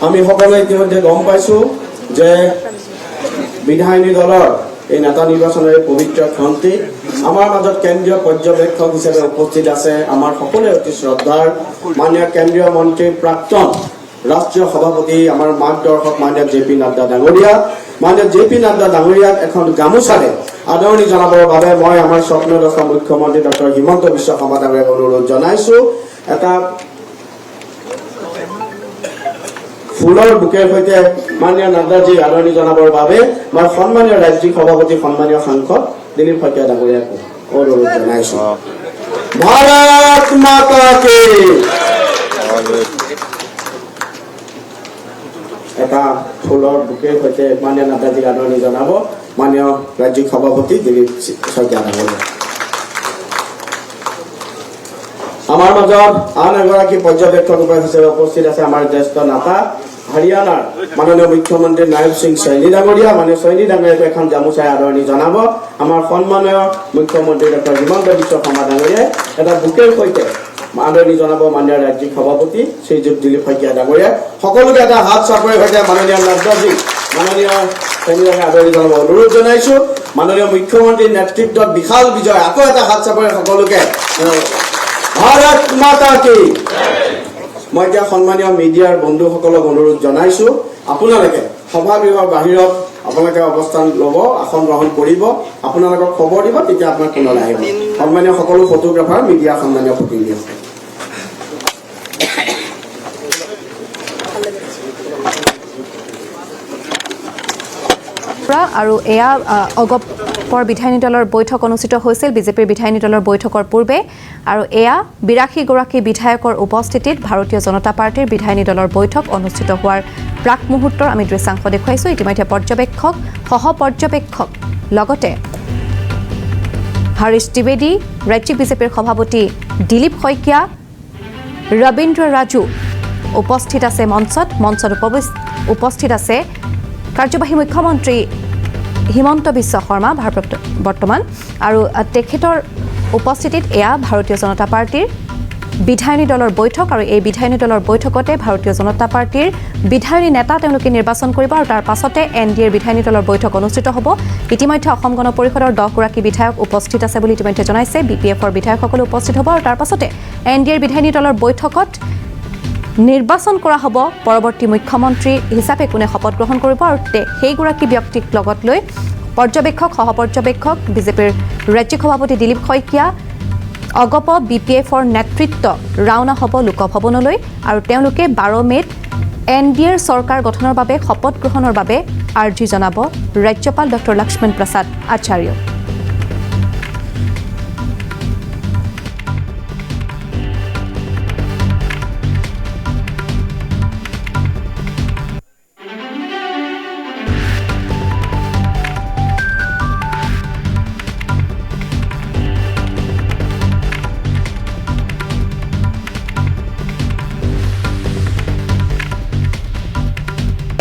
আমি সকলে ইতিমধ্যে গম পাইছো যে বিধায়িনী দলৰ এই নেতা নিৰ্বাচনৰ পবিত্ৰ ক্ষন্তি আমাৰ মাজত কেন্দ্ৰীয় পৰ্যবেক্ষক হিচাপে উপস্থিত আছে আমাৰ সকলোৰে অতি শ্ৰদ্ধাৰ মাননীয় কেন্দ্ৰীয় মন্ত্ৰী প্ৰাক্তন ৰাষ্ট্ৰীয় সভাপতি আমাৰ মাৰ্গদৰ্শক মাননীয় জে.পি. নাড্ডা ডাঙৰীয়া মাননীয় জে.পি. নাড্ডা ডাঙৰীয়াক এখন গামোচাৰে আদৰণি জনাবৰ বাবে মই আমাৰ স্বপ্নদৰ্শী মুখ্যমন্ত্ৰী ডক্টৰ হিমন্ত বিশ্ব শৰ্মা ডাঙৰীয়াক অনুৰোধ জনাইছো এটা ফুলৰ বুকেৰ সৈতে মাননীয় নাড্ডাজীক আদৰণি জনাবৰ বাবে মই সন্মানীয় ৰাজ্যিক সভাপতি সন্মানীয় সাংসদ দিলীপ শইকীয়া ডাঙৰীয়াক অনুৰোধ জনাইছো। ভাৰত মাতা কি এটা ফুলৰ বুকেৰ সৈতে মাননীয় নাড্ডাজীক আদৰণি জনাব মাননীয় ৰাজ্যিক সভাপতি দিলীপ শইকীয়া ডাঙৰীয়া। আমাৰ মাজত আন এগৰাকী পৰ্যবেক্ষক হিচাপে উপস্থিত আছে আমাৰ জ্যেষ্ঠ নেতা হাৰিয়ানাৰ মাননীয় মুখ্যমন্ত্ৰী নায়ব সিং চৈনী ডাঙৰীয়া মাননীয় চৈনী ডাঙৰীয়াক এখন গামোচাই আদৰণি জনাব আমাৰ সন্মানীয় মুখ্যমন্ত্ৰী ডক্টৰ হিমন্ত বিশ্ব শৰ্মা ডাঙৰীয়াই এটা বুকেৰ সৈতে আদৰণি জনাব মাননীয় ৰাজ্যিক সভাপতি শ্ৰীযুত দিলীপ শইকীয়া ডাঙৰীয়া। সকলোকে এটা হাত চাপৰিৰ সৈতে মাননীয় নাড্ডাজীক মাননীয় চৈনী ডাঙৰীয়াক আদৰণি জনাব অনুৰোধ জনাইছো। মাননীয় মুখ্যমন্ত্ৰীৰ নেতৃত্বত বিশাল বিজয় আকৌ এটা হাত চাপৰি সকলোকে। ভাৰত মাতা কি। মই এতিয়া সন্মানীয় মিডিয়াৰ বন্ধুসকলক অনুৰোধ জনাইছো আপোনালোকে সভাগৃহৰ বাহিৰত আপোনালোকে অৱস্থান ল'ব আসন গ্ৰহণ কৰিব আপোনালোকক খবৰ দিব তেতিয়া আপোনাৰ কোনলৈ আহিব। সন্মানীয় সকলো ফটোগ্ৰাফাৰ মিডিয়া সন্মানীয় প্ৰতিনিধি আৰু এয়া অগপৰ বিধায়িনী দলৰ বৈঠক অনুষ্ঠিত হৈছিল বিজেপিৰ বিধায়িনী দলৰ বৈঠকৰ পূৰ্বে আৰু এয়া 82 গৰাকী বিধায়কৰ উপস্থিতিত ভাৰতীয় জনতা পাৰ্টিৰ বিধায়িনী দলৰ বৈঠক অনুষ্ঠিত হোৱাৰ প্ৰাক মুহূৰ্তৰ আমি দৃশ্যাংশ দেখুৱাইছো। ইতিমধ্যে পৰ্যবেক্ষক সহ পৰ্যবেক্ষক লগতে হৰিশ ত্ৰিবেদী ৰাজ্যিক বিজেপিৰ সভাপতি দিলীপ শইকীয়া ৰবীন্দ্ৰ ৰাজু উপস্থিত আছে মঞ্চত উপস্থিত আছে কাৰ্যবাহী মুখ্যমন্ত্ৰী হিমন্ত বিশ্ব শৰ্মা বৰ্তমান আৰু তেখেতৰ উপস্থিতিত এয়া ভাৰতীয় জনতা পাৰ্টিৰ বিধায়িনী দলৰ বৈঠক আৰু এই বিধায়িনী দলৰ বৈঠকতে ভাৰতীয় জনতা পাৰ্টিৰ বিধায়িনী নেতা তেওঁলোকে নিৰ্বাচন কৰিব আৰু তাৰ পাছতে এনডিএৰ বিধায়িনী দলৰ বৈঠক অনুষ্ঠিত হ'ব ইতিমধ্যে অসম গণ পৰিষদৰ 10 গৰাকী বিধায়ক উপস্থিত আছে বুলি ইতিমধ্যে জনাইছে বিপিএফৰ বিধায়কসকল উপস্থিত হ'ব আৰু তাৰ পাছতে এনডিএৰ বিধায়িনী দলৰ বৈঠকত নিৰ্বাচন কৰা হ'ব পৰৱৰ্তী মুখ্যমন্ত্ৰী হিচাপে কোনে শপত গ্ৰহণ কৰিব আৰু সেইগৰাকী ব্যক্তিক লগত লৈ সহপৰ্যবেক্ষক বিজেপিৰ ৰাজ্যিক সভাপতি দিলীপ শইকীয়া অগপ বিপিএফৰ নেতৃত্ব ৰাওনা হ'ব লোকভৱনলৈ আৰু তেওঁলোকে 12 মেত এনডিএৰ চৰকাৰ গঠনৰ বাবে শপত গ্ৰহণৰ বাবে আৰ্জি জনাব ৰাজ্যপাল ডক্টৰ লক্ষ্মণ প্ৰসাদ আচাৰ্য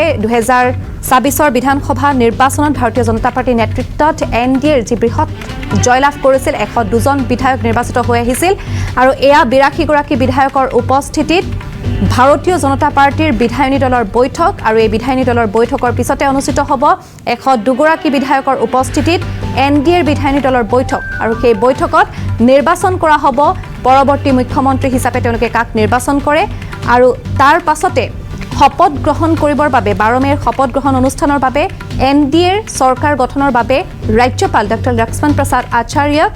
এই 2024 বিধানসভা নিৰ্বাচনত ভাৰতীয় জনতা পাৰ্টিৰ নেতৃত্বত এনডিএৰ যি বৃহৎ জয়লাভ কৰিছিল 102 জন বিধায়ক নিৰ্বাচিত হৈ আহিছিল আৰু এয়া 82 গৰাকী বিধায়কৰ উপস্থিতিত ভাৰতীয় জনতা পাৰ্টিৰ বিধায়িনী দলৰ বৈঠক আৰু এই বিধায়িনী দলৰ বৈঠকৰ পিছতে অনুষ্ঠিত হ'ব 102 গৰাকী বিধায়কৰ উপস্থিতিত এনডিএৰ বিধায়িনী দলৰ বৈঠক আৰু সেই বৈঠকত নিৰ্বাচন কৰা হ'ব পৰৱৰ্তী মুখ্যমন্ত্ৰী হিচাপে তেওঁলোকে কাক নিৰ্বাচন কৰে আৰু তাৰ পাছতে শপত গ্ৰহণ কৰিবৰ বাবে 12 মেৰ শপত গ্ৰহণ অনুষ্ঠানৰ বাবে এনডিএৰ চৰকাৰ গঠনৰ বাবে ৰাজ্যপাল ডক্টৰ লক্ষ্মণ প্ৰসাদ আচাৰ্যক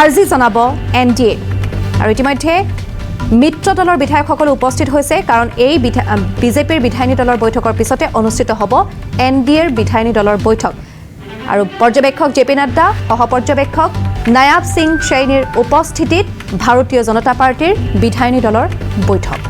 আৰ্জি জনাব এনডিএ আৰু ইতিমধ্যে মিত্ৰ দলৰ বিধায়কসকল উপস্থিত হৈছে কাৰণ এই বিজেপিৰ বিধায়িনী দলৰ বৈঠকৰ পিছতে অনুষ্ঠিত হ'ব এনডিএৰ বিধায়িনী দলৰ বৈঠক আৰু পৰ্যবেক্ষক জেপি নাড্ডা সহপৰ্যবেক্ষক নায়াব সিং চৈনীৰ উপস্থিতিত ভাৰতীয় জনতা পাৰ্টিৰ বিধায়িনী দলৰ বৈঠক